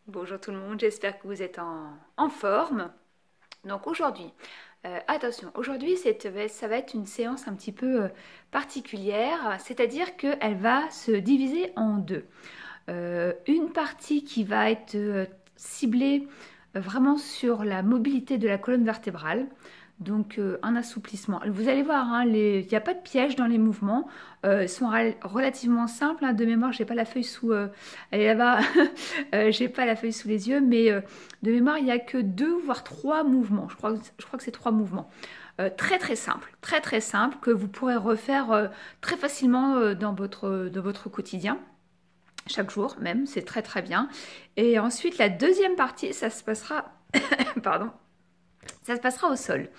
Bonjour tout le monde, j'espère que vous êtes en forme. Donc aujourd'hui, attention, aujourd'hui ça va être une séance un petit peu particulière, c'est-à-dire qu'elle va se diviser en deux. Une partie qui va être ciblée vraiment sur la mobilité de la colonne vertébrale. Donc un assouplissement. Vous allez voir, hein, il n'y a pas de piège dans les mouvements. Ils sont relativement simples. Hein. De mémoire, j'ai pas la feuille sous. Elle est là-bas. J'ai pas la feuille sous les yeux, mais de mémoire, il n'y a que deux voire trois mouvements. Je crois que c'est trois mouvements. Très très simple que vous pourrez refaire très facilement dans votre quotidien chaque jour même, c'est très très bien. Et ensuite, la deuxième partie, ça se passera, pardon, ça se passera au sol.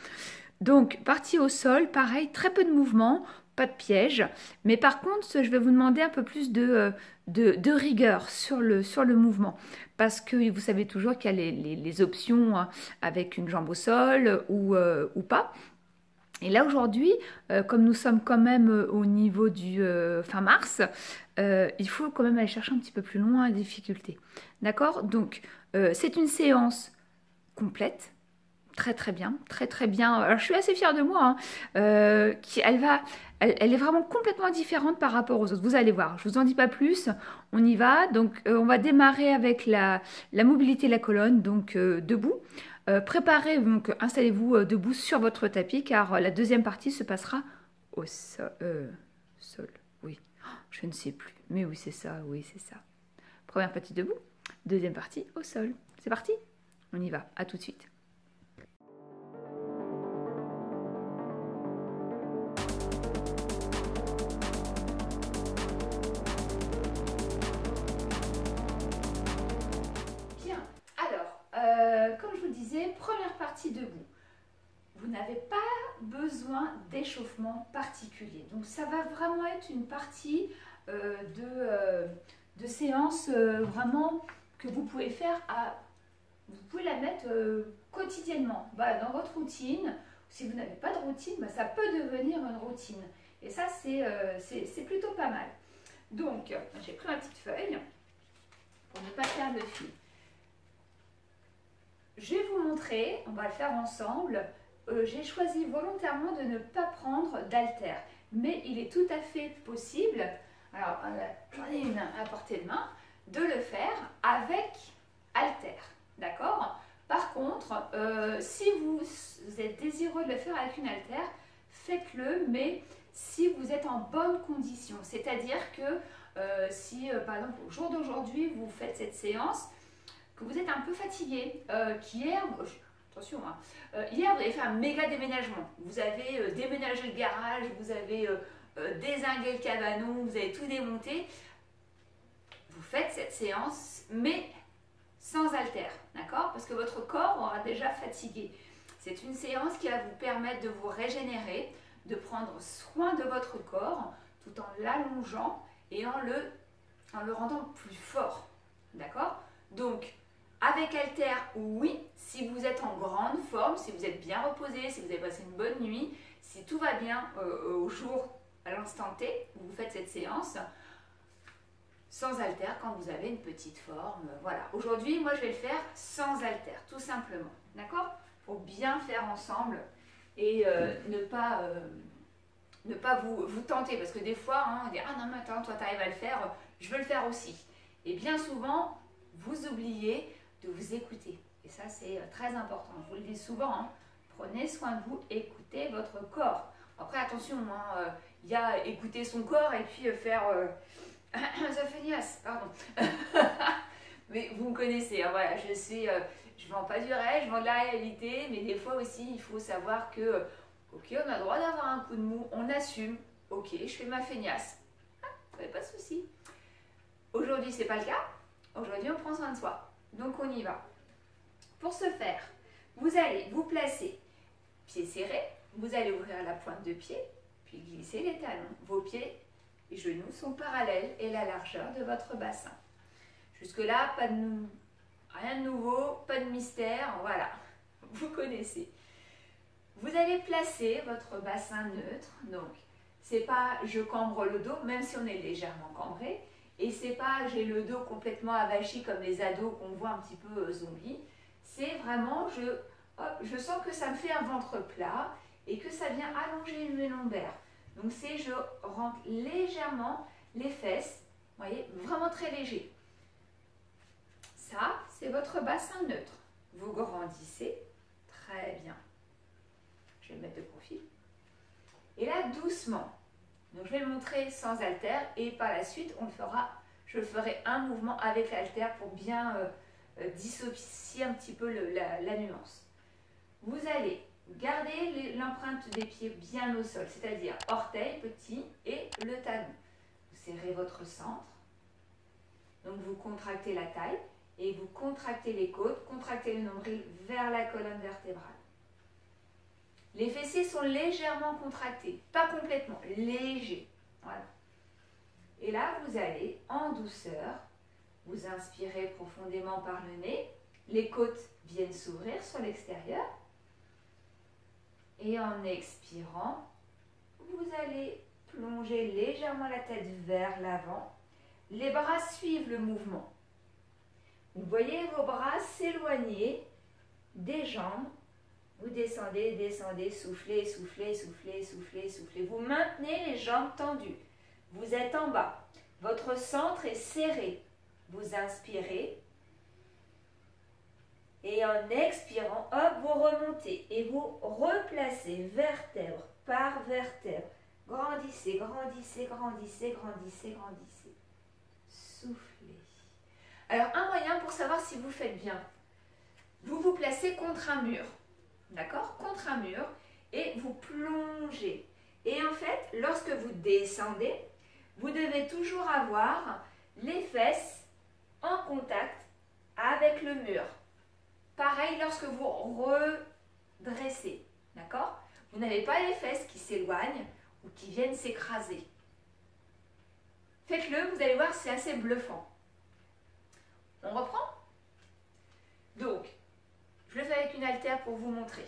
Donc, partie au sol, pareil, très peu de mouvement, pas de piège. Mais par contre, je vais vous demander un peu plus de rigueur sur le mouvement. Parce que vous savez toujours qu'il y a les options hein, avec une jambe au sol ou pas. Et là aujourd'hui, comme nous sommes quand même au niveau du fin mars, il faut quand même aller chercher un petit peu plus loin la difficulté. D'accord. Donc c'est une séance complète, très très bien, très très bien. Alors je suis assez fière de moi, hein, elle est vraiment complètement différente par rapport aux autres. Vous allez voir, je vous en dis pas plus, on y va. Donc on va démarrer avec la mobilité de la colonne, donc debout. Préparez, donc installez-vous debout sur votre tapis car la deuxième partie se passera au sol. Oui, oh, je ne sais plus. Mais oui c'est ça. Première partie debout, deuxième partie au sol. C'est parti. On y va, à tout de suite. Bien, alors, comme je vous le disais, première partie debout. Vous n'avez pas besoin d'échauffement particulier. Donc ça va vraiment être une partie de séance vraiment que vous pouvez faire vous pouvez la mettre quotidiennement. Voilà, dans votre routine. Si vous n'avez pas de routine, bah, ça peut devenir une routine. Et ça, c'est plutôt pas mal. Donc, j'ai pris ma petite feuille pour ne pas perdre le fil. Je vais vous montrer, on va le faire ensemble. J'ai choisi volontairement de ne pas prendre d'haltère, mais il est tout à fait possible, alors j'en ai une à portée de main, de le faire avec haltère, d'accord? Par contre, si vous êtes désireux de le faire avec une haltère, faites-le, mais si vous êtes en bonne condition, c'est-à-dire que si par exemple au jour d'aujourd'hui vous faites cette séance, que vous êtes un peu fatigué, qu'hier, attention, hein, hier vous avez fait un méga déménagement, vous avez déménagé le garage, vous avez dézingué le cabanon, vous avez tout démonté, vous faites cette séance, mais sans haltère, d'accord? Parce que votre corps aura déjà fatigué. C'est une séance qui va vous permettre de vous régénérer, de prendre soin de votre corps, tout en l'allongeant et en le rendant plus fort, d'accord? Donc, avec haltère, oui, si vous êtes en grande forme, si vous êtes bien reposé, si vous avez passé une bonne nuit, si tout va bien au jour, à l'instant T, où vous faites cette séance, sans haltère quand vous avez une petite forme. Voilà, aujourd'hui, moi je vais le faire sans haltère, tout simplement. D'accord? Pour bien faire ensemble et ne pas vous tenter. Parce que des fois, hein, on dit ah non, mais attends, toi tu arrives à le faire, je veux le faire aussi. Et bien souvent, vous oubliez de vous écouter. Et ça, c'est très important. Je vous le dis souvent, hein, prenez soin de vous, écoutez votre corps. Après, attention, hein, il y a écouter son corps et puis faire The feignasse, pardon. Mais vous me connaissez, hein, voilà, je vends pas du rêve, je vends de la réalité, mais des fois aussi, il faut savoir que, ok, on a le droit d'avoir un coup de mou, on assume, ok, je fais ma feignasse, pas de souci. Aujourd'hui, c'est pas le cas, aujourd'hui, on prend soin de soi, donc on y va. Pour ce faire, vous allez vous placer pieds serrés, vous allez ouvrir la pointe de pied, puis glisser les talons, vos pieds les genoux sont parallèles et la largeur de votre bassin. Jusque-là, rien de nouveau, pas de mystère, voilà, vous connaissez. Vous allez placer votre bassin neutre, donc c'est pas je cambre le dos, même si on est légèrement cambré, Et c'est pas j'ai le dos complètement avachi comme les ados qu'on voit un petit peu zombie. C'est vraiment, je sens que ça me fait un ventre plat et que ça vient allonger mes lombaires. Donc c'est je rentre légèrement les fesses, vous voyez, vraiment très léger. Ça, c'est votre bassin neutre. Vous grandissez, très bien. Je vais le mettre de profil. Et là, doucement. Donc je vais le montrer sans haltère et par la suite, je ferai un mouvement avec l'haltère pour bien dissocier un petit peu la nuance. Vous allez garder l'empreinte des pieds bien au sol, c'est-à-dire orteil petit et le talon. Vous serrez votre centre, donc vous contractez la taille et vous contractez les côtes, contractez le nombril vers la colonne vertébrale. Les fessiers sont légèrement contractés, pas complètement, léger. Voilà. Et là, vous allez en douceur, vous inspirez profondément par le nez, les côtes viennent s'ouvrir sur l'extérieur. Et en expirant, vous allez plonger légèrement la tête vers l'avant. Les bras suivent le mouvement. Vous voyez vos bras s'éloigner des jambes. Vous descendez, descendez, soufflez, soufflez, soufflez, soufflez, soufflez. Vous maintenez les jambes tendues. Vous êtes en bas. Votre centre est serré. Vous inspirez. Et en expirant, hop, vous remontez et vous replacez vertèbre par vertèbre. Grandissez, grandissez, grandissez, grandissez, grandissez. Soufflez. Alors, un moyen pour savoir si vous faites bien. Vous vous placez contre un mur. D'accord? Contre un mur. Et vous plongez. Et en fait, lorsque vous descendez, vous devez toujours avoir les fesses en contact avec le mur. Pareil lorsque vous redressez, d'accord? Vous n'avez pas les fesses qui s'éloignent ou qui viennent s'écraser. Faites-le, vous allez voir, c'est assez bluffant. On reprend? Donc, je le fais avec une haltère pour vous montrer.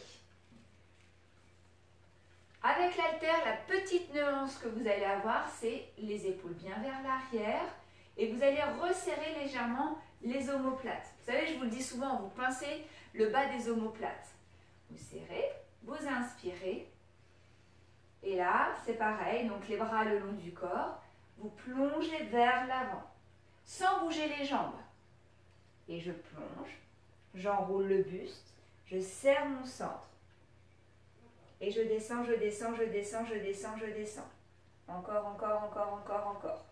Avec l'haltère, la petite nuance que vous allez avoir, c'est les épaules bien vers l'arrière et vous allez resserrer légèrement les omoplates. Vous savez, je vous le dis souvent, vous pincez le bas des omoplates. Vous serrez, vous inspirez. Et là, c'est pareil, donc les bras le long du corps. Vous plongez vers l'avant, sans bouger les jambes. Et je plonge, j'enroule le buste, je serre mon centre. Et je descends, je descends, je descends, je descends, je descends. Encore, encore, encore, encore, encore.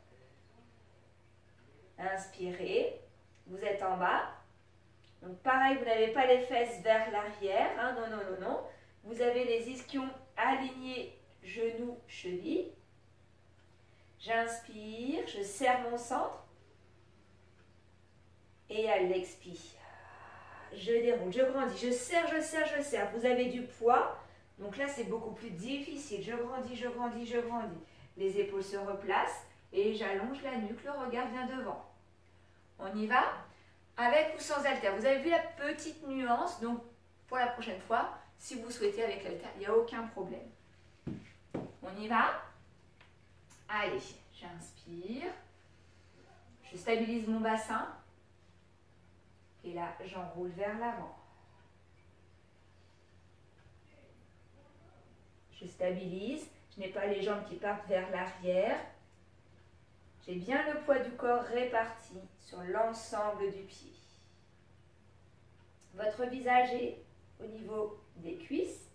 Inspirez. Vous êtes en bas. Donc pareil, vous n'avez pas les fesses vers l'arrière. Hein, non, non, non, non. Vous avez les ischions alignés, genoux, chevilles. J'inspire, je serre mon centre. Et à l'expire, je déroule, je grandis, je serre, je serre, je serre. Vous avez du poids. Donc là, c'est beaucoup plus difficile. Je grandis, je grandis, je grandis. Les épaules se replacent et j'allonge la nuque, le regard vient devant. On y va avec ou sans haltère. Vous avez vu la petite nuance, donc pour la prochaine fois, si vous souhaitez avec l'haltère, il n'y a aucun problème. On y va. Allez, j'inspire. Je stabilise mon bassin. Et là, j'enroule vers l'avant. Je stabilise. Je n'ai pas les jambes qui partent vers l'arrière. J'ai bien le poids du corps réparti sur l'ensemble du pied. Votre visage est au niveau des cuisses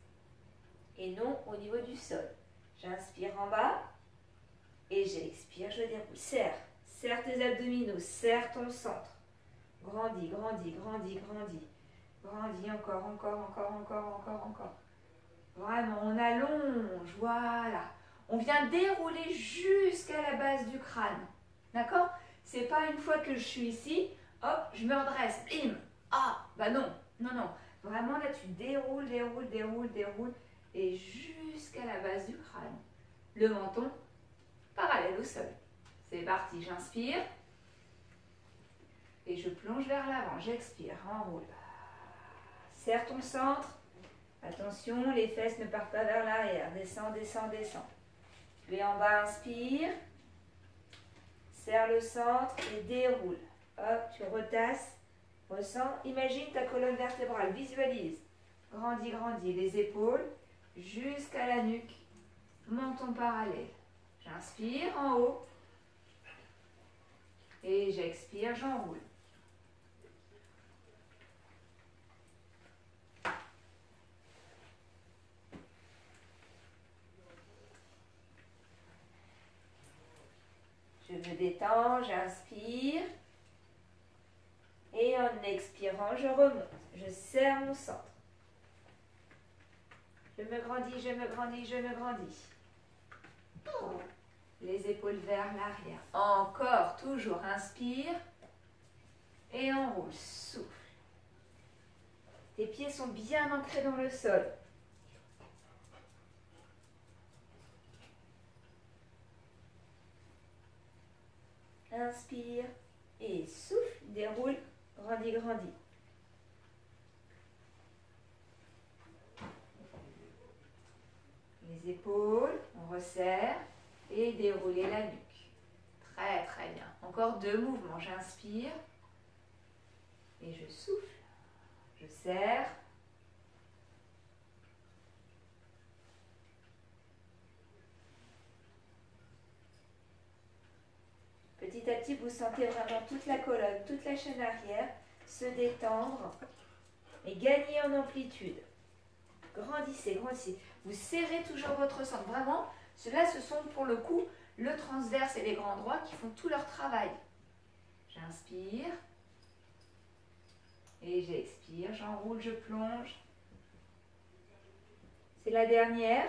et non au niveau du sol. J'inspire en bas et j'expire, je déroule. Serre, serre tes abdominaux, serre ton centre. Grandis, grandis, grandis, grandis. Grandis encore, encore, encore, encore, encore, encore. Vraiment, on allonge, voilà. On vient dérouler jusqu'à la base du crâne. D'accord? C'est pas une fois que je suis ici, hop, je me redresse, bim. Ah, bah non, non, non. Vraiment, là, tu déroules, déroules, déroules, déroules, et jusqu'à la base du crâne. Le menton parallèle au sol. C'est parti, j'inspire. Et je plonge vers l'avant, j'expire, enroule. Serre ton centre. Attention, les fesses ne partent pas vers l'arrière. Descends, descends, descends. Puis en bas, inspire. serre le centre et déroule. Hop, tu retasses, ressens. Imagine ta colonne vertébrale, visualise. Grandis, grandis les épaules jusqu'à la nuque. Menton parallèle. J'inspire en haut. Et j'expire, j'enroule. Je me détends, j'inspire. Et en expirant, je remonte. Je serre mon centre. Je me grandis, je me grandis, je me grandis. Les épaules vers l'arrière. Encore, toujours, inspire. Et enroule, souffle. Tes pieds sont bien ancrés dans le sol. Inspire et souffle, déroule, grandis, grandis. Les épaules, on resserre et dérouler la nuque. Très très bien. Encore 2 mouvements. J'inspire et je souffle. Je serre. Petit à petit, vous sentez vraiment toute la colonne, toute la chaîne arrière se détendre et gagner en amplitude. Grandissez, grandissez. Vous serrez toujours votre centre. Vraiment, ceux-là, ce sont pour le coup le transverse et les grands droits qui font tout leur travail. J'inspire et j'expire. J'enroule, je plonge. C'est la dernière.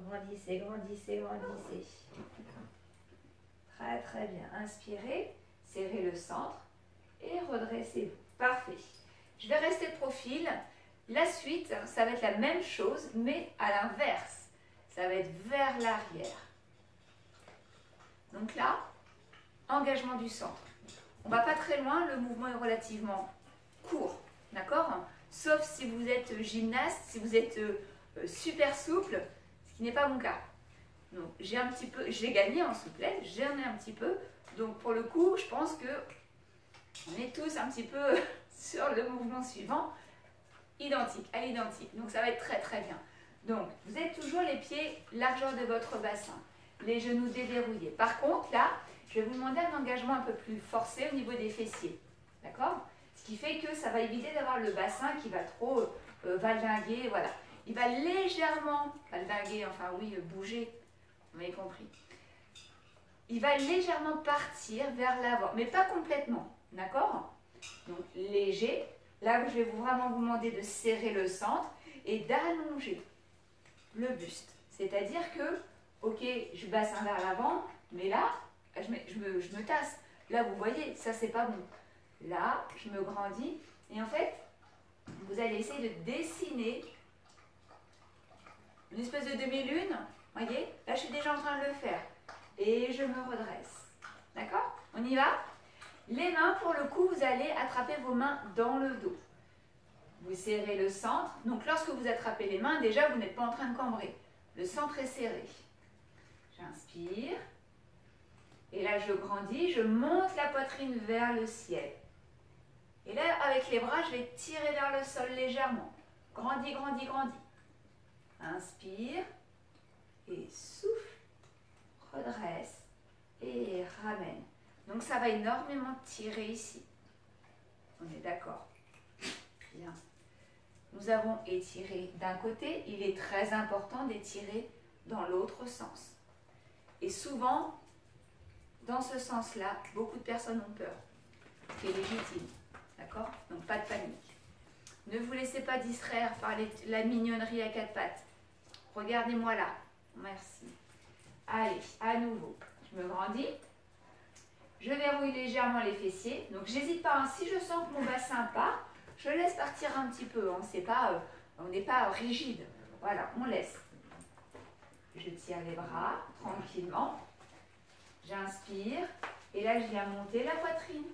Grandissez, grandissez, grandissez. Très, très bien. Inspirez, serrez le centre et redressez-vous. Parfait. Je vais rester de profil. La suite, ça va être la même chose, mais à l'inverse. Ça va être vers l'arrière. Donc là, engagement du centre. On ne va pas très loin, le mouvement est relativement court. D'accord? Sauf si vous êtes gymnaste, si vous êtes super souple, ce qui n'est pas mon cas. Donc j'ai gagné en souplesse, j'en ai un petit peu. Donc pour le coup, je pense que on est tous un petit peu sur le mouvement suivant, identique, à l'identique. Donc ça va être très très bien. Donc vous êtes toujours les pieds largeur de votre bassin, les genoux déverrouillés. Par contre là, je vais vous demander un engagement un peu plus forcé au niveau des fessiers. D'accord? Ce qui fait que ça va éviter d'avoir le bassin qui va trop valdinguer, voilà. Il va légèrement valdinguer, enfin oui, bouger, vous m'avez compris. Il va légèrement partir vers l'avant, mais pas complètement, d'accord? Donc léger. Là, je vais vraiment vous demander de serrer le centre et d'allonger le buste. C'est-à-dire que, ok, je bassin vers l'avant, mais là, je me tasse. Là, vous voyez, ça, c'est pas bon. Là, je me grandis. Et en fait, vous allez essayer de dessiner une espèce de demi-lune. Voyez, là, je suis déjà en train de le faire. Et je me redresse. D'accord? On y va? Les mains, pour le coup, vous allez attraper vos mains dans le dos. Vous serrez le centre. Donc, lorsque vous attrapez les mains, déjà, vous n'êtes pas en train de cambrer. Le centre est serré. J'inspire. Et là, je grandis. Je monte la poitrine vers le ciel. Et là, avec les bras, je vais tirer vers le sol légèrement. Grandis, grandis, grandis. Inspire. Et souffle. Redresse. Et ramène. Donc, ça va énormément tirer ici. On est d'accord? Bien. Nous avons étiré d'un côté. Il est très important d'étirer dans l'autre sens. Et souvent, dans ce sens-là, beaucoup de personnes ont peur. C'est légitime. D'accord? Donc, pas de panique. Ne vous laissez pas distraire par la mignonnerie à 4 pattes. Regardez-moi là. Merci. Allez, à nouveau. Je me grandis. Je verrouille légèrement les fessiers. Donc, j'hésite pas. Hein. Si je sens que mon bassin part, je laisse partir un petit peu. Hein. On n'est pas rigide. Voilà, on laisse. Je tire les bras tranquillement. J'inspire. Et là, je viens monter la poitrine.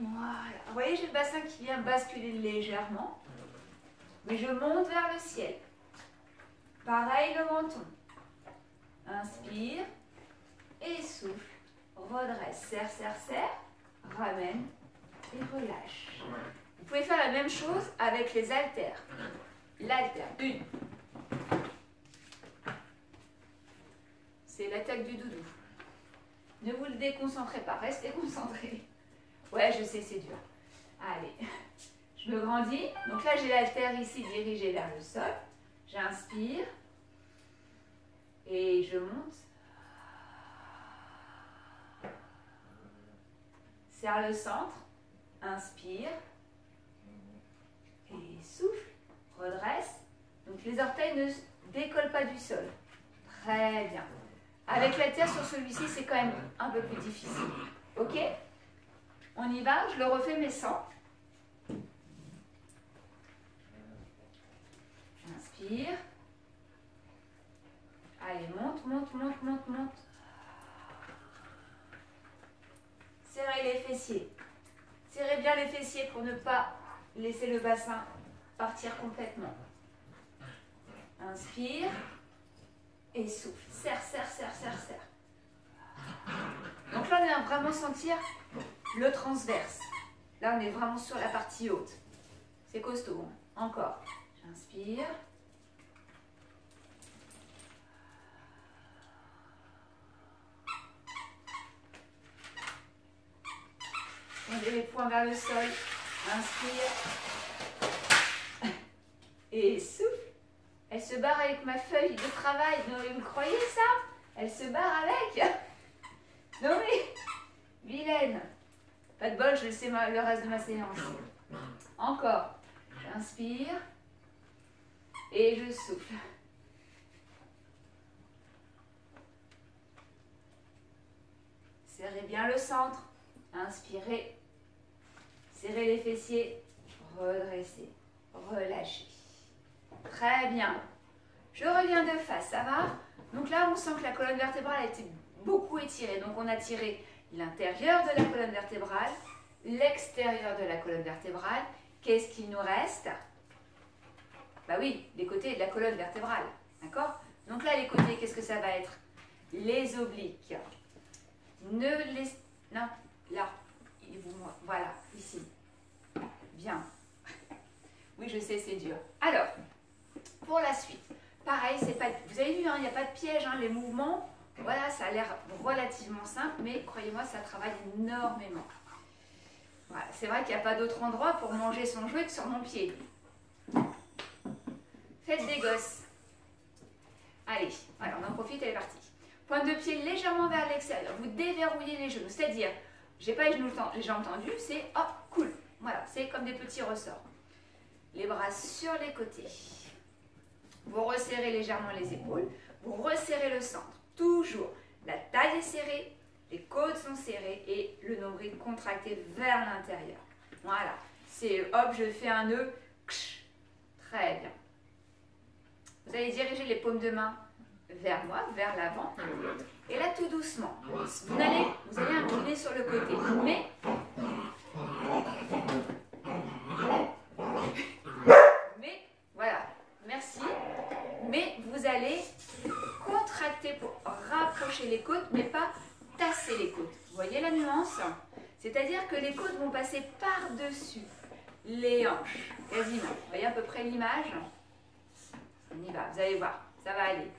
Voilà. Vous voyez, j'ai le bassin qui vient basculer légèrement. Mais je monte vers le ciel. Pareil le menton. Inspire. Et souffle. Redresse. Serre, serre, serre. Ramène. Et relâche. Vous pouvez faire la même chose avec les haltères. L'haltère. 1. C'est l'attaque du doudou. Ne vous le déconcentrez pas. Restez concentré. Ouais, je sais, c'est dur. Allez. Je me grandis. Donc là, j'ai l'haltère ici dirigée vers le sol. J'inspire. Et je monte. Serre le centre. Inspire. Et souffle. Redresse. Donc les orteils ne décollent pas du sol. Très bien. Avec l'haltère sur celui-ci, c'est quand même un peu plus difficile. Ok? On y va. Je le refais, mais sans. Inspire. Allez, monte, monte, monte, monte, monte. Serrez les fessiers. Serrez bien les fessiers pour ne pas laisser le bassin partir complètement. Inspire. Et souffle. Serre, serre, serre, serre, serre. Donc là, on va vraiment sentir le transverse. Là, on est vraiment sur la partie haute. C'est costaud. Hein. Encore. J'inspire. Posez les poings vers le sol. Inspire. Et souffle. Elle se barre avec ma feuille de travail. Non, mais vous croyez ça? Elle se barre avec. Non mais, vilaine. Pas de bol, je laisse le reste de ma séance. Encore. J'inspire. Et je souffle. Serrez bien le centre. Inspirez. Serrez les fessiers. Redressez. Relâchez. Très bien. Je reviens de face, ça va? Donc là, on sent que la colonne vertébrale a été beaucoup étirée. Donc on a tiré l'intérieur de la colonne vertébrale, l'extérieur de la colonne vertébrale. Qu'est-ce qu'il nous reste? Bah oui, les côtés de la colonne vertébrale. D'accord? Donc là, les côtés, qu'est-ce que ça va être? Les obliques. Ne les... Non, là. Voilà, ici. Bien. Oui, je sais, c'est dur. Alors, pour la suite, pareil, c'est pas... Vous avez vu, hein, il n'y a pas de piège, hein, les mouvements. Voilà, ça a l'air relativement simple, mais croyez-moi, ça travaille énormément. Voilà, c'est vrai qu'il n'y a pas d'autre endroit pour manger son jouet que sur mon pied. Faites des gosses. Allez, voilà, on en profite, elle est partie. Pointe de pied légèrement vers l'extérieur. Vous déverrouillez les genoux, c'est-à-dire, j'ai pas les jambes tendues, c'est hop, cool. Voilà, c'est comme des petits ressorts. Les bras sur les côtés. Vous resserrez légèrement les épaules. Vous resserrez le centre. Toujours. La taille est serrée, les côtes sont serrées et le nombril contracté vers l'intérieur. Voilà. C'est hop, je fais un nœud. Très bien. Vous allez diriger les paumes de main vers moi, vers l'avant. Et là, tout doucement. Vous allez incliner sur le côté. Mais, voilà, merci. Mais vous allez contracter pour rapprocher les côtes, mais pas tasser les côtes. Vous voyez la nuance? C'est-à-dire que les côtes vont passer par-dessus les hanches, quasiment. Vous voyez à peu près l'image? On y va, vous allez voir, ça va aller.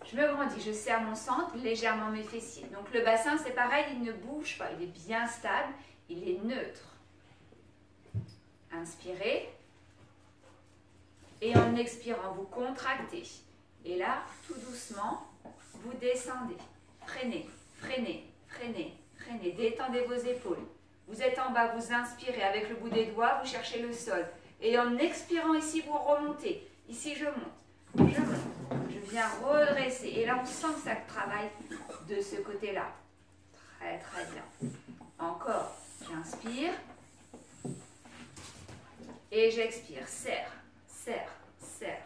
Je me grandis, je serre mon centre, légèrement mes fessiers. Donc le bassin, c'est pareil, il ne bouge pas, il est bien stable, il est neutre. Inspirez. Et en expirant, vous contractez. Et là, tout doucement, vous descendez. Freinez, freinez, freinez, freinez. Détendez vos épaules. Vous êtes en bas, vous inspirez avec le bout des doigts, vous cherchez le sol. Et en expirant ici, vous remontez. Ici, je monte, je monte. Je viens redresser. Et là, on sent que ça travaille de ce côté-là. Très, très bien. Encore, j'inspire. Et j'expire. Serre, serre, serre.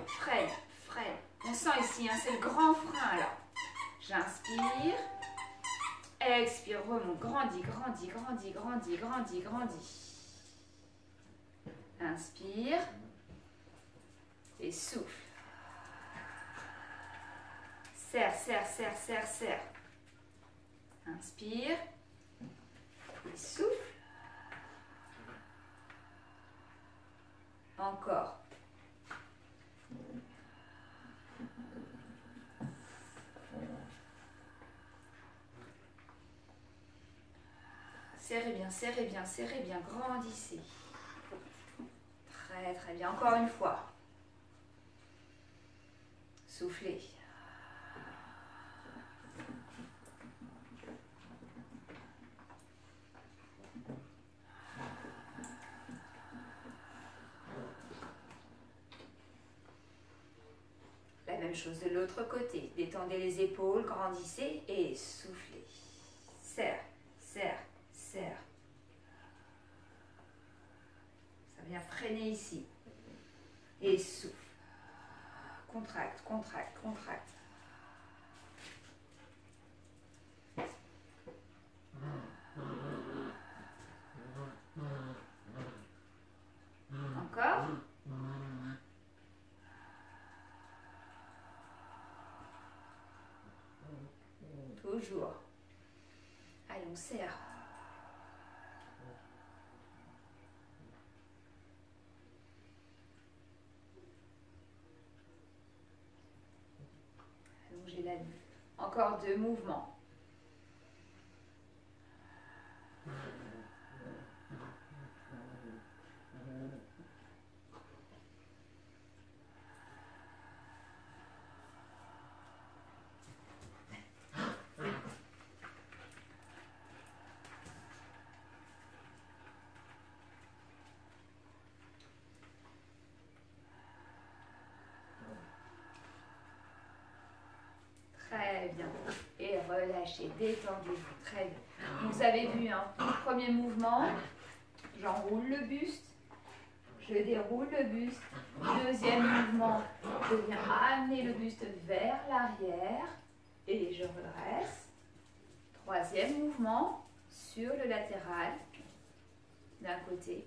Freine, freine. On sent ici, hein, c'est le grand frein là. J'inspire. Expire, remonte, grandis, grandis, grandis, grandis, grandis, grandis. Inspire. Et souffle. Serre, serre, serre, serre, serre. Inspire. Et souffle. Encore. Serrez bien, serrez bien, serrez bien, grandissez. Très très bien, encore une fois. Soufflez. La même chose de l'autre côté. Détendez les épaules, grandissez et soufflez. Serre, serre, serre. Ça vient freiner ici. Et souffle. Contracte, contracte, contracte. Encore. Toujours. Allez, on serre. Allongez la nuque. Encore 2 mouvements. Très bien. Et relâchez, détendez-vous. Très bien. Donc, vous avez vu, hein, premier mouvement, j'enroule le buste, je déroule le buste. Deuxième mouvement, je viens amener le buste vers l'arrière et je redresse. Troisième mouvement, sur le latéral, d'un côté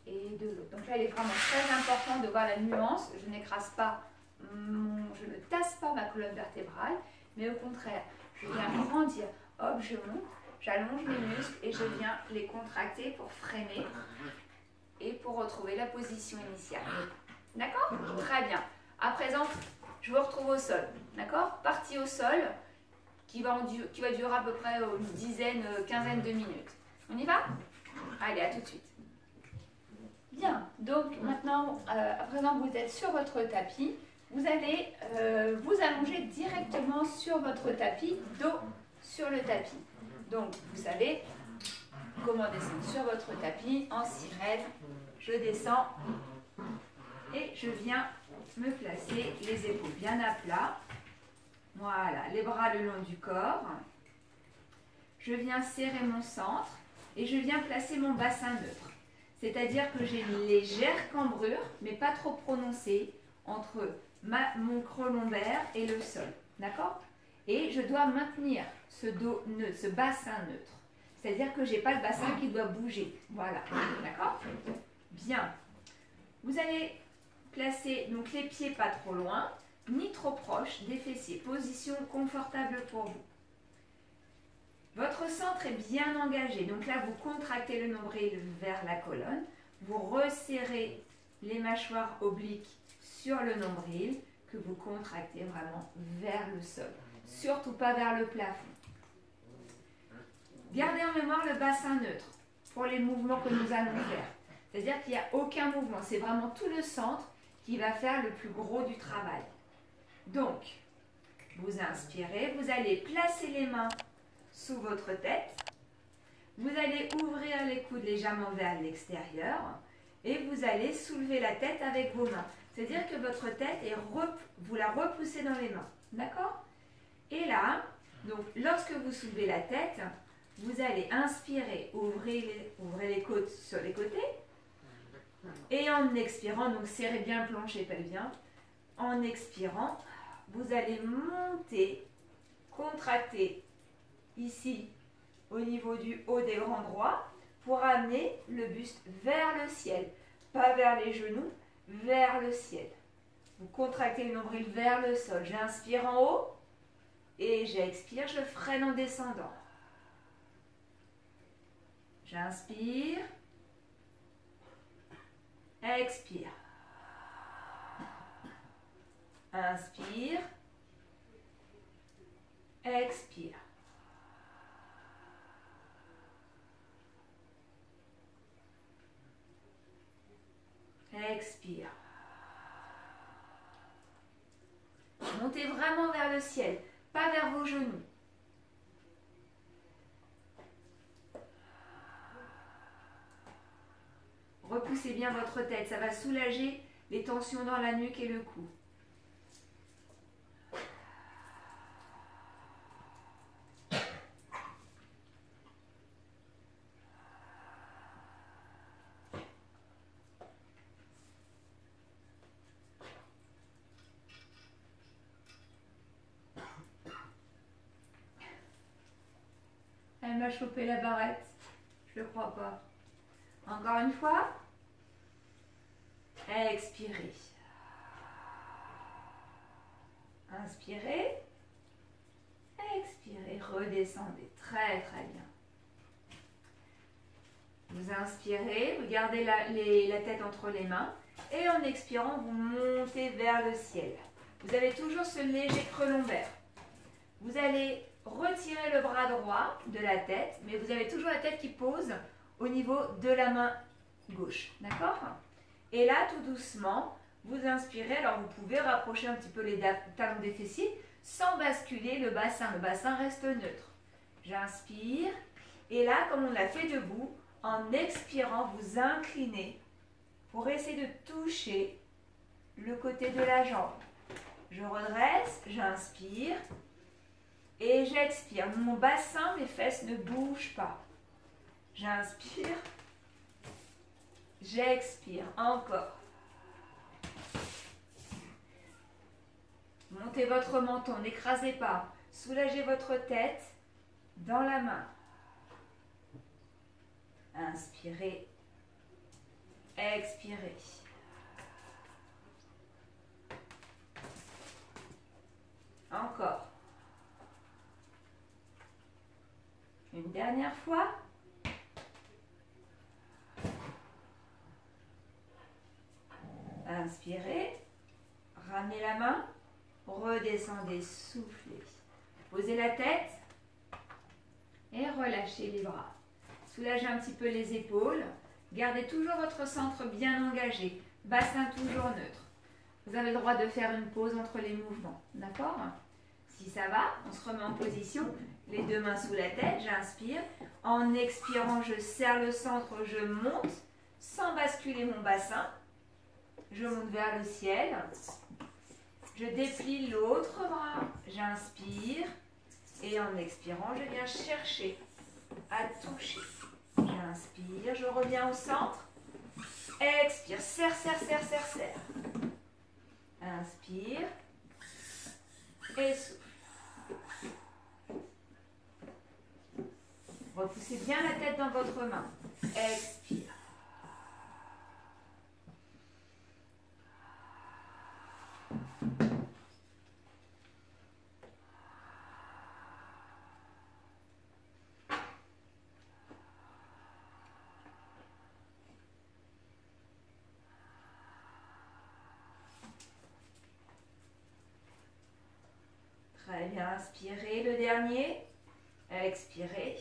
et de l'autre. Donc là, il est vraiment très important de voir la nuance. Je n'écrase pas, je ne tasse pas ma colonne vertébrale, mais au contraire, je viens grandir. Hop, je monte, j'allonge mes muscles et je viens les contracter pour freiner et pour retrouver la position initiale. D'accord? Très bien. À présent, je vous retrouve au sol. D'accord? Partie au sol qui va durer à peu près une dizaine, quinzaine de minutes. On y va? Allez, à tout de suite. Bien, donc maintenant, à présent vous êtes sur votre tapis, vous allez vous allonger directement sur votre tapis, dos sur le tapis. Donc vous savez comment descendre sur votre tapis en sirène. Je descends et je viens me placer les épaules bien à plat. Voilà, les bras le long du corps. Je viens serrer mon centre et je viens placer mon bassin neutre. C'est-à-dire que j'ai une légère cambrure, mais pas trop prononcée, entre mon creux lombaire et le sol. D'accord? Et je dois maintenir ce dos neutre, ce bassin neutre. C'est-à-dire que je n'ai pas le bassin qui doit bouger. Voilà. D'accord? Bien. Vous allez placer donc les pieds pas trop loin, ni trop proches des fessiers. Position confortable pour vous. Votre centre est bien engagé. Donc là, vous contractez le nombril vers la colonne. Vous resserrez les mâchoires obliques sur le nombril que vous contractez vraiment vers le sol. Surtout pas vers le plafond. Gardez en mémoire le bassin neutre pour les mouvements que nous allons faire. C'est-à-dire qu'il n'y a aucun mouvement. C'est vraiment tout le centre qui va faire le plus gros du travail. Donc, vous inspirez. Vous allez placer les mains sous votre tête. Vous allez ouvrir les coudes légèrement vers l'extérieur et vous allez soulever la tête avec vos mains. C'est-à-dire que votre tête, vous la repoussez dans les mains. D'accord? Et là, donc, lorsque vous soulevez la tête, vous allez inspirer, ouvrez les côtes sur les côtés. Et en expirant, donc serrez bien le plancher pelvien. En expirant, vous allez monter, contracter ici au niveau du haut des grands droits pour amener le buste vers le ciel. Pas vers les genoux, vers le ciel. Vous contractez le nombril vers le sol. J'inspire en haut et j'expire, je freine en descendant. J'inspire, expire. Inspire, expire. Expire. Montez vraiment vers le ciel, pas vers vos genoux. Repoussez bien votre tête, ça va soulager les tensions dans la nuque et le cou. Elle m'a chopé la barrette. Je ne le crois pas. Encore une fois. Expirez. Inspirez. Expirez. Redescendez. Très très bien. Vous inspirez. Vous gardez la tête entre les mains. Et en expirant, vous montez vers le ciel. Vous avez toujours ce léger creux lombaire. Vous allez retirer le bras droit de la tête, mais vous avez toujours la tête qui pose au niveau de la main gauche. D'accord? Et là, tout doucement, vous inspirez. Alors, vous pouvez rapprocher un petit peu les talons des fessiers sans basculer le bassin. Le bassin reste neutre. J'inspire. Et là, comme on l'a fait debout, en expirant, vous inclinez pour essayer de toucher le côté de la jambe. Je redresse, j'inspire. Et j'expire. Mon bassin, mes fesses ne bougent pas. J'inspire. J'expire. Encore. Montez votre menton, n'écrasez pas. Soulagez votre tête dans la main. Inspirez. Expirez. Encore. Une dernière fois. Inspirez. Ramenez la main. Redescendez, soufflez. Posez la tête. Et relâchez les bras. Soulagez un petit peu les épaules. Gardez toujours votre centre bien engagé. Bassin toujours neutre. Vous avez le droit de faire une pause entre les mouvements. D'accord ? Si ça va, on se remet en position. Les deux mains sous la tête, j'inspire. En expirant, je serre le centre, je monte sans basculer mon bassin. Je monte vers le ciel. Je déplie l'autre bras. J'inspire. Et en expirant, je viens chercher à toucher. J'inspire, je reviens au centre. Expire, serre, serre, serre, serre, serre. Inspire. Et souffle. Repoussez bien la tête dans votre main. Expire. Très bien, inspirez le dernier. Expirez.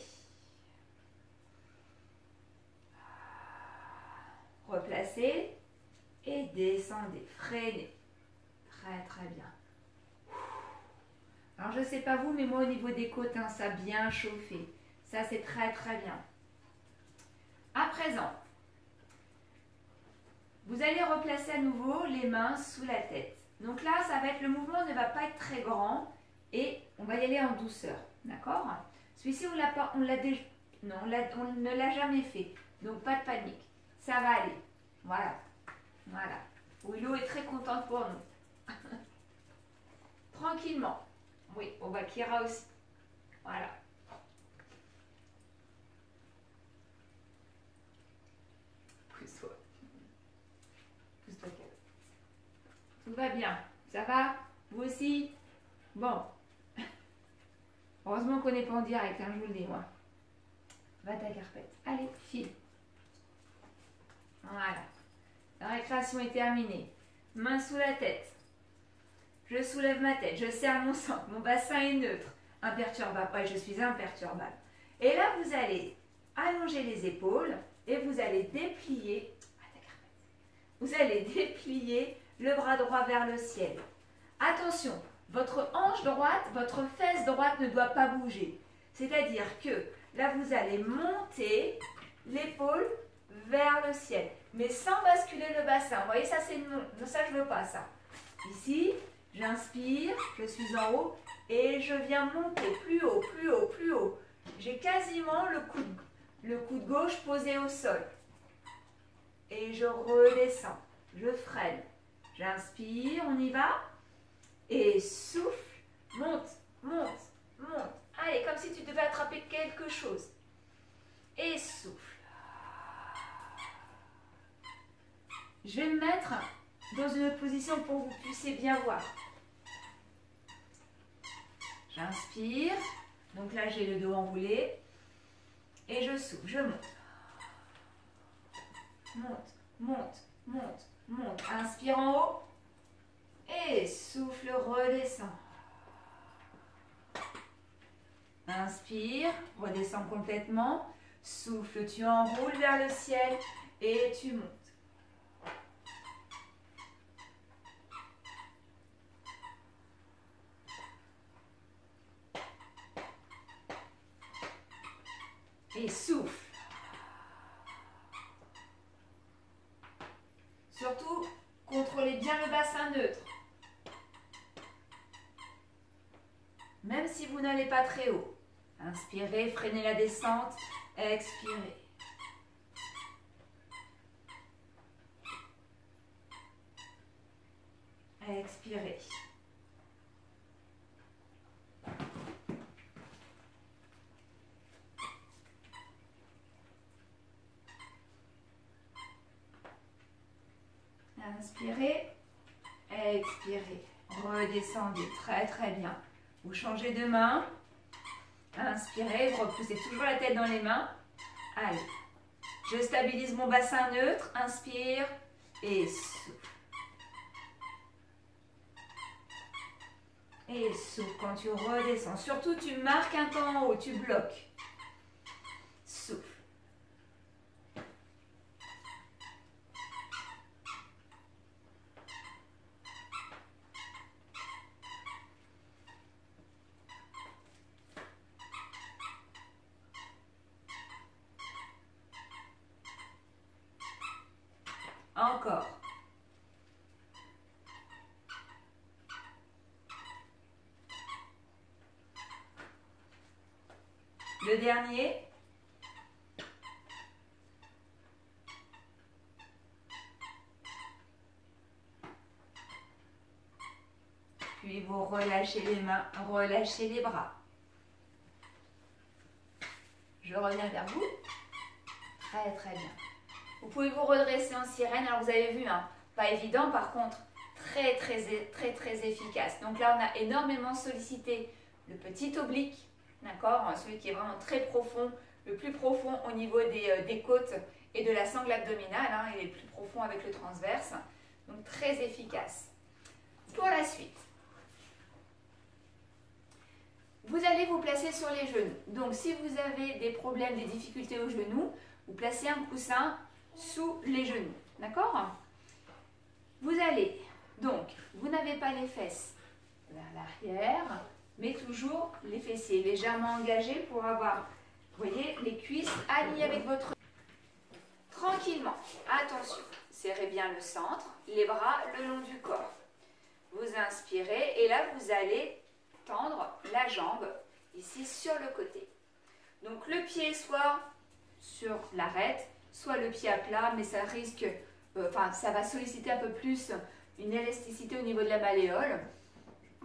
Replacez et descendez, freinez. Très très bien. Alors je ne sais pas vous, mais moi au niveau des côtes, hein, ça a bien chauffé. Ça c'est très très bien. À présent, vous allez replacer à nouveau les mains sous la tête. Donc là, ça va être, le mouvement ne va pas être très grand et on va y aller en douceur. D'accord? Celui-ci, on ne l'a jamais fait. Donc pas de panique. Ça va aller. Voilà. Voilà. Willow est très contente pour nous. Tranquillement. Oui, on va Kira aussi. Voilà. Pousse-toi. Pousse-toi, Kat. Tout va bien. Ça va? Vous aussi? Bon. Heureusement qu'on n'est pas en direct, hein, je vous le dis, moi. Va ta carpette. Allez, file. Voilà. La récréation est terminée. Main sous la tête. Je soulève ma tête. Je serre mon centre. Mon bassin est neutre. Imperturbable. Ouais, je suis imperturbable. Et là, vous allez allonger les épaules et vous allez déplier. Vous allez déplier le bras droit vers le ciel. Attention, votre hanche droite, votre fesse droite ne doit pas bouger. C'est-à-dire que là, vous allez monter l'épaule vers le ciel, mais sans basculer le bassin. Vous voyez, ça, c'est non. Ça, je ne veux pas ça. Ici, j'inspire, je suis en haut et je viens monter plus haut, plus haut, plus haut. J'ai quasiment le coude gauche posé au sol. Et je redescends, je freine. J'inspire, on y va. Et souffle, monte, monte, monte. Allez, comme si tu devais attraper quelque chose. Et souffle. Je vais me mettre dans une position pour que vous puissiez bien voir. J'inspire. Donc là, j'ai le dos enroulé. Et je souffle, je monte. Monte, monte, monte, monte. Inspire en haut. Et souffle, redescend. Inspire, redescends complètement. Souffle, tu enroules vers le ciel et tu montes. Et souffle. Surtout, contrôlez bien le bassin neutre. Même si vous n'allez pas très haut. Inspirez, freinez la descente. Expirez. Expirez. Inspirez, expirez, redescendez, très très bien. Vous changez de main, inspirez, vous repoussez toujours la tête dans les mains. Allez, je stabilise mon bassin neutre, inspire et souffle. Et souffle quand tu redescends. Surtout, tu marques un temps en haut, tu bloques. Souffle. Encore. Le dernier. Puis vous relâchez les mains, relâchez les bras. Je reviens vers vous. Très très bien. Vous pouvez vous redresser en sirène. Alors vous avez vu, hein, pas évident, par contre très efficace. Donc là on a énormément sollicité le petit oblique, d'accord, celui qui est vraiment très profond, le plus profond au niveau des côtes et de la sangle abdominale, hein, il est plus profond avec le transverse. Donc très efficace. Pour la suite, vous allez vous placer sur les genoux. Donc si vous avez des problèmes, des difficultés aux genoux, vous placez un coussin sous les genoux, d'accord? Vous allez, donc, vous n'avez pas les fesses vers l'arrière, mais toujours les fessiers légèrement engagés pour avoir, vous voyez, les cuisses alignées avec votre... Tranquillement, attention, serrez bien le centre, les bras le long du corps. Vous inspirez et là, vous allez tendre la jambe ici sur le côté. Donc, le pied soit sur l'arête, soit le pied à plat, mais ça risque, ça va solliciter un peu plus une élasticité au niveau de la malléole.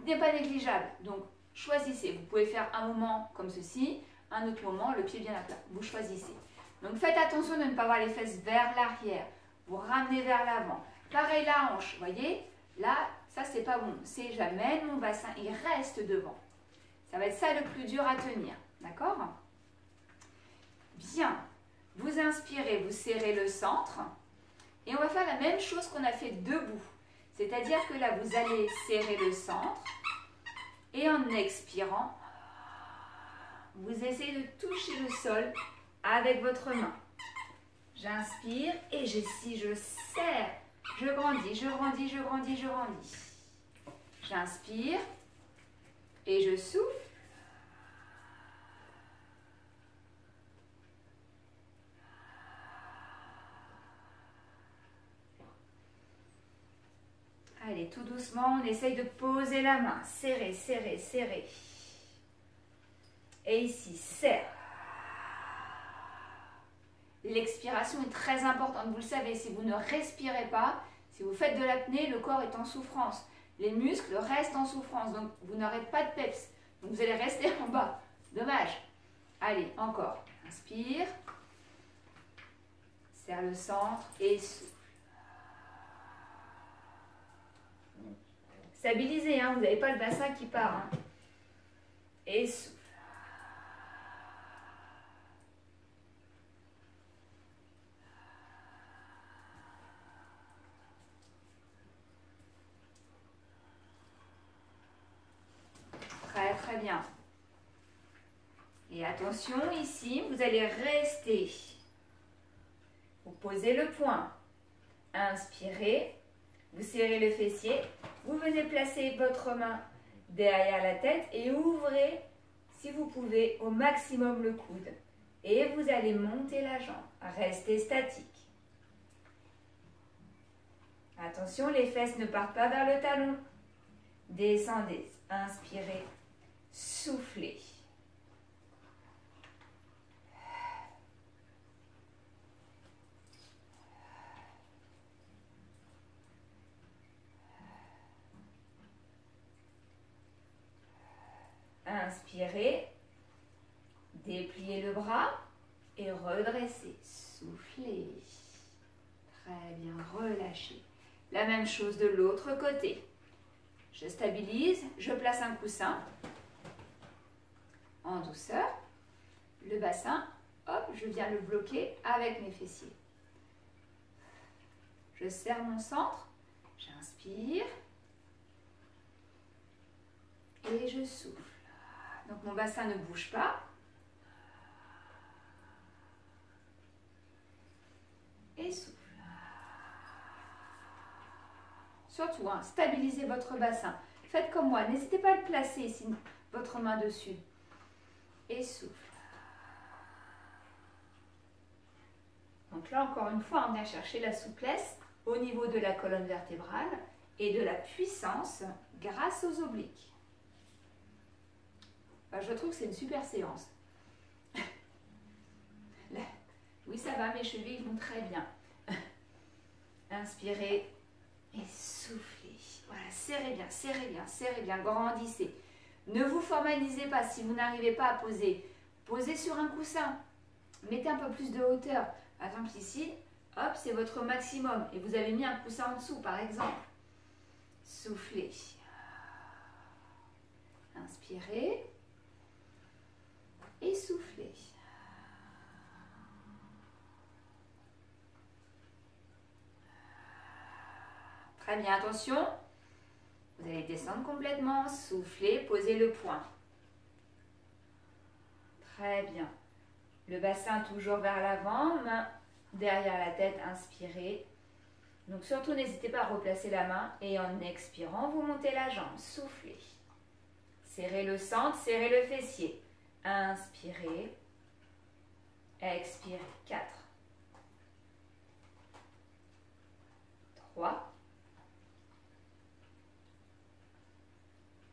N'est pas négligeable, donc choisissez. Vous pouvez faire un moment comme ceci, un autre moment, le pied bien à plat. Vous choisissez. Donc faites attention de ne pas avoir les fesses vers l'arrière. Vous ramenez vers l'avant. Pareil la hanche, vous voyez? Là, ça c'est pas bon. C'est j'amène mon bassin, il reste devant. Ça va être ça le plus dur à tenir. D'accord? Bien. Vous inspirez, vous serrez le centre. Et on va faire la même chose qu'on a fait debout. C'est-à-dire que là, vous allez serrer le centre. Et en expirant, vous essayez de toucher le sol avec votre main. J'inspire et je serre. Je grandis, je grandis, je grandis, je grandis. J'inspire et je souffle. Allez, tout doucement, on essaye de poser la main. Serrer, serrer, serrer. Et ici, serre. L'expiration est très importante. Vous le savez, si vous ne respirez pas, si vous faites de l'apnée, le corps est en souffrance. Les muscles restent en souffrance. Donc, vous n'aurez pas de peps. Donc, vous allez rester en bas. Dommage. Allez, encore. Inspire. Serre le centre et souffle. Stabilisez, hein, vous n'avez pas le bassin qui part. Hein. Et souffle. Très très bien. Et attention, ici, vous allez rester. Vous posez le poing. Inspirez. Vous serrez le fessier. Vous venez placer votre main derrière la tête et ouvrez, si vous pouvez, au maximum le coude. Et vous allez monter la jambe. Restez statique. Attention, les fesses ne partent pas vers le talon. Descendez. Inspirez. Soufflez. Inspirez, dépliez le bras et redressez. Soufflez. Très bien, relâchez. La même chose de l'autre côté. Je stabilise, je place un coussin en douceur. Le bassin, hop, je viens le bloquer avec mes fessiers. Je serre mon centre, j'inspire et je souffle. Donc mon bassin ne bouge pas. Et souffle. Surtout, hein, stabilisez votre bassin. Faites comme moi, n'hésitez pas à le placer ici, votre main dessus. Et souffle. Donc là, encore une fois, on vient chercher la souplesse au niveau de la colonne vertébrale et de la puissance grâce aux obliques. Enfin, je trouve que c'est une super séance. Là, oui, ça va, mes chevilles vont très bien. Inspirez et soufflez. Voilà, serrez bien, serrez bien, serrez bien, grandissez. Ne vous formalisez pas si vous n'arrivez pas à poser. Posez sur un coussin. Mettez un peu plus de hauteur. Par exemple ici, hop, c'est votre maximum. Et vous avez mis un coussin en dessous, par exemple. Soufflez. Inspirez. Et soufflez. Très bien, attention. Vous allez descendre complètement, soufflez, posez le poing. Très bien. Le bassin toujours vers l'avant, main derrière la tête, inspirez. Donc surtout, n'hésitez pas à replacer la main et en expirant, vous montez la jambe, soufflez. Serrez le centre, serrez le fessier. Inspirez, expirez. 4, 3,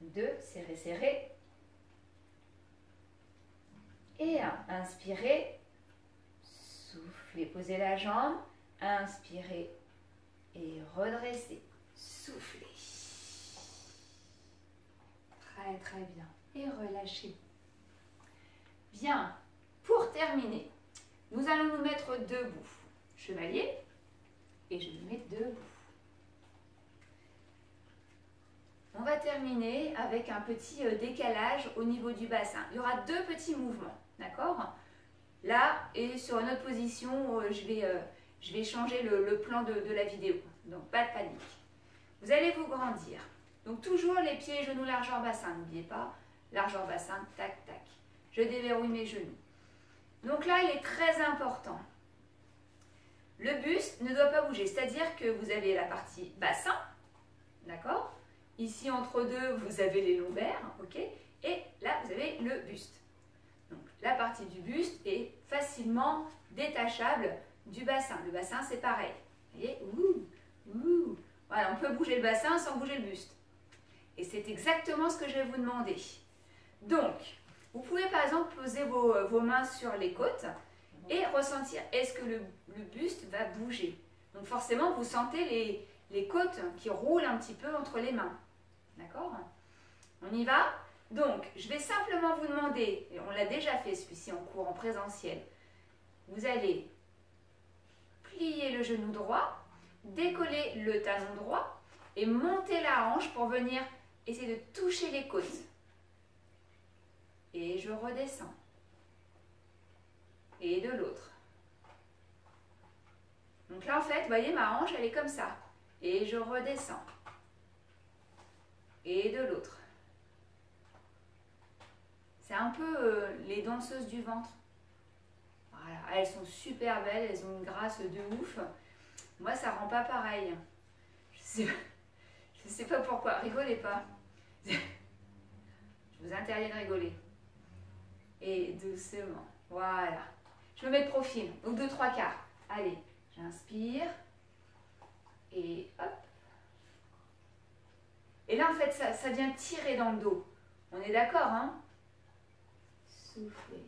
2, serrez, serrez. Et 1, inspirez, soufflez, posez la jambe, inspirez et redressez, soufflez. Très très bien. Et relâchez. Bien, pour terminer, Nous allons nous mettre debout. Chevalier. Et je me mets debout. On va terminer avec un petit décalage au niveau du bassin. Il y aura deux petits mouvements, d'accord? Là, et sur une autre position, je vais changer le plan de la vidéo. Donc, pas de panique. Vous allez vous grandir. Donc, toujours les pieds, genoux, largeur bassin. N'oubliez pas, largeur bassin, tac, tac. Je déverrouille mes genoux. Donc là, il est très important. Le buste ne doit pas bouger. C'est-à-dire que vous avez la partie bassin, d'accord? Ici, entre deux, vous avez les lombaires, ok? Et là, vous avez le buste. Donc, la partie du buste est facilement détachable du bassin. Le bassin, c'est pareil. Vous voyez? Ouh. Voilà, on peut bouger le bassin sans bouger le buste. Et c'est exactement ce que je vais vous demander. Donc, vous pouvez par exemple poser vos mains sur les côtes et ressentir, est-ce que le buste va bouger? Donc forcément, vous sentez les côtes qui roulent un petit peu entre les mains. D'accord? On y va? Donc, je vais simplement vous demander, et on l'a déjà fait celui-ci en cours, en présentiel, vous allez plier le genou droit, décoller le talon droit et monter la hanche pour venir essayer de toucher les côtes. Et je redescends. Et de l'autre. Donc là, en fait, vous voyez, ma hanche, elle est comme ça. Et je redescends. Et de l'autre. C'est un peu les danseuses du ventre. Voilà, elles sont super belles, elles ont une grâce de ouf. Moi, ça rend pas pareil. Je sais pas pourquoi. Rigolez pas. Je vous interdis de rigoler. Et doucement. Voilà. Je me mets de profil. Donc 2-3 quarts. Allez, j'inspire. Et hop. Et là, en fait, ça vient tirer dans le dos. On est d'accord, hein? Soufflez.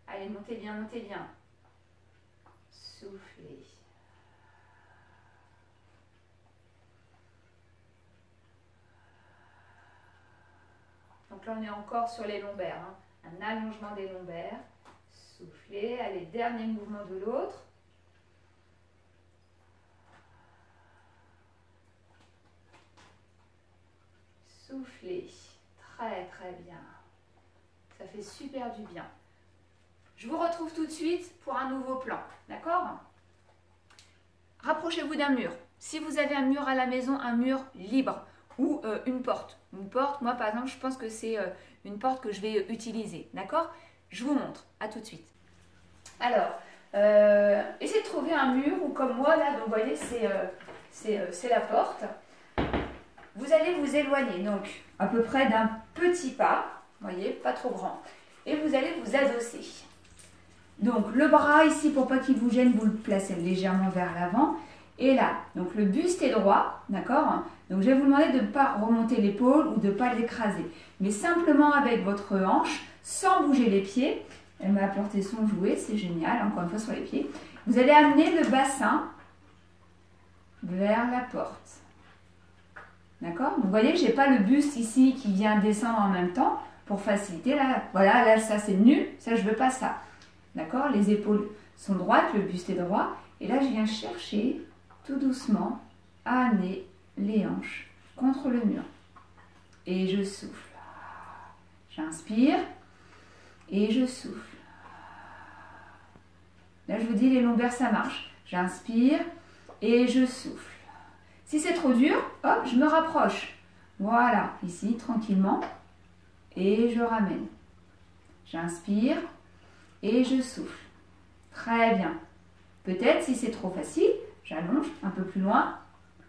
Allez, montez bien, montez bien. Soufflez. Donc là, on est encore sur les lombaires. Hein. Un allongement des lombaires. Soufflez. Allez, dernier mouvement de l'autre. Soufflez. Très, très bien. Ça fait super du bien. Je vous retrouve tout de suite pour un nouveau plan. D'accord? Rapprochez-vous d'un mur. Si vous avez un mur à la maison, un mur libre ou une porte. Une porte, moi par exemple, je pense que c'est une porte que je vais utiliser. D'accord? Je vous montre. À tout de suite. Alors, essayez de trouver un mur ou comme moi là, donc vous voyez, c'est la porte. Vous allez vous éloigner, donc à peu près d'un petit pas, vous voyez, pas trop grand. Et vous allez vous adosser. Donc le bras ici, pour pas qu'il vous gêne, vous le placez légèrement vers l'avant. Et là, donc le buste est droit, d'accord? Donc je vais vous demander de ne pas remonter l'épaule ou de ne pas l'écraser. Mais simplement avec votre hanche, sans bouger les pieds. Elle m'a apporté son jouet, c'est génial, encore une fois sur les pieds. Vous allez amener le bassin vers la porte. D'accord? Vous voyez que je n'ai pas le buste ici qui vient descendre en même temps pour faciliter. Là, voilà, là ça c'est nu, ça je ne veux pas ça. D'accord? Les épaules sont droites, le buste est droit. Et là je viens chercher tout doucement à amener les hanches contre le mur. Et je souffle. J'inspire et je souffle. Là je vous dis les lombaires ça marche. J'inspire et je souffle. Si c'est trop dur, hop, je me rapproche. Voilà, ici, tranquillement. Et je ramène. J'inspire et je souffle. Très bien. Peut-être, si c'est trop facile, j'allonge un peu plus loin,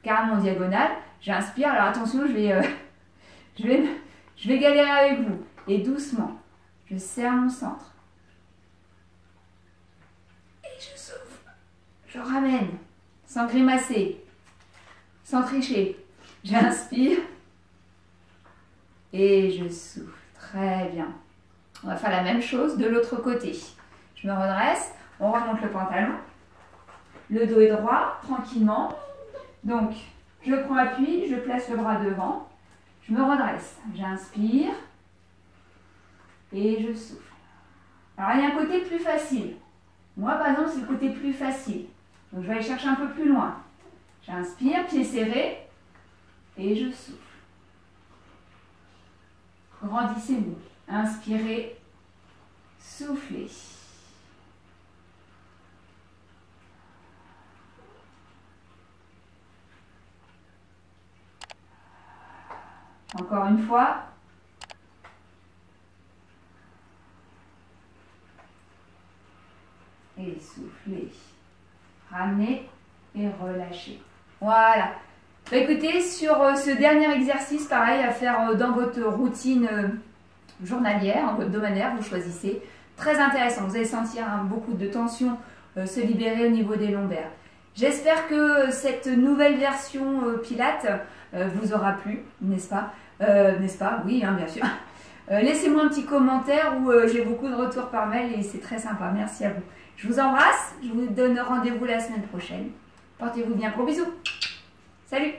carrément en diagonale. J'inspire. Alors attention, je vais galérer avec vous. Et doucement, je serre mon centre. Et je souffle. Je ramène, sans grimacer. Sans tricher. J'inspire et je souffle. Très bien. On va faire la même chose de l'autre côté. Je me redresse, on remonte le pantalon. Le dos est droit, tranquillement. Donc, je prends appui, je place le bras devant. Je me redresse. J'inspire et je souffle. Alors, il y a un côté plus facile. Moi, par exemple, c'est le côté plus facile. Donc, je vais aller chercher un peu plus loin. J'inspire, pied serré et je souffle. Grandissez-vous. Inspirez, soufflez. Encore une fois. Et soufflez. Ramenez et relâchez. Voilà. Bah, écoutez, sur ce dernier exercice, pareil, à faire dans votre routine journalière, hebdomadaire, vous choisissez. Très intéressant. Vous allez sentir beaucoup de tension se libérer au niveau des lombaires. J'espère que cette nouvelle version Pilates vous aura plu, n'est-ce pas? N'est-ce pas? Oui, hein, bien sûr. Laissez-moi un petit commentaire où j'ai beaucoup de retours par mail et c'est très sympa. Merci à vous. Je vous embrasse. Je vous donne rendez-vous la semaine prochaine. Portez-vous bien. Gros bisous. Salut!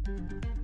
Thank you.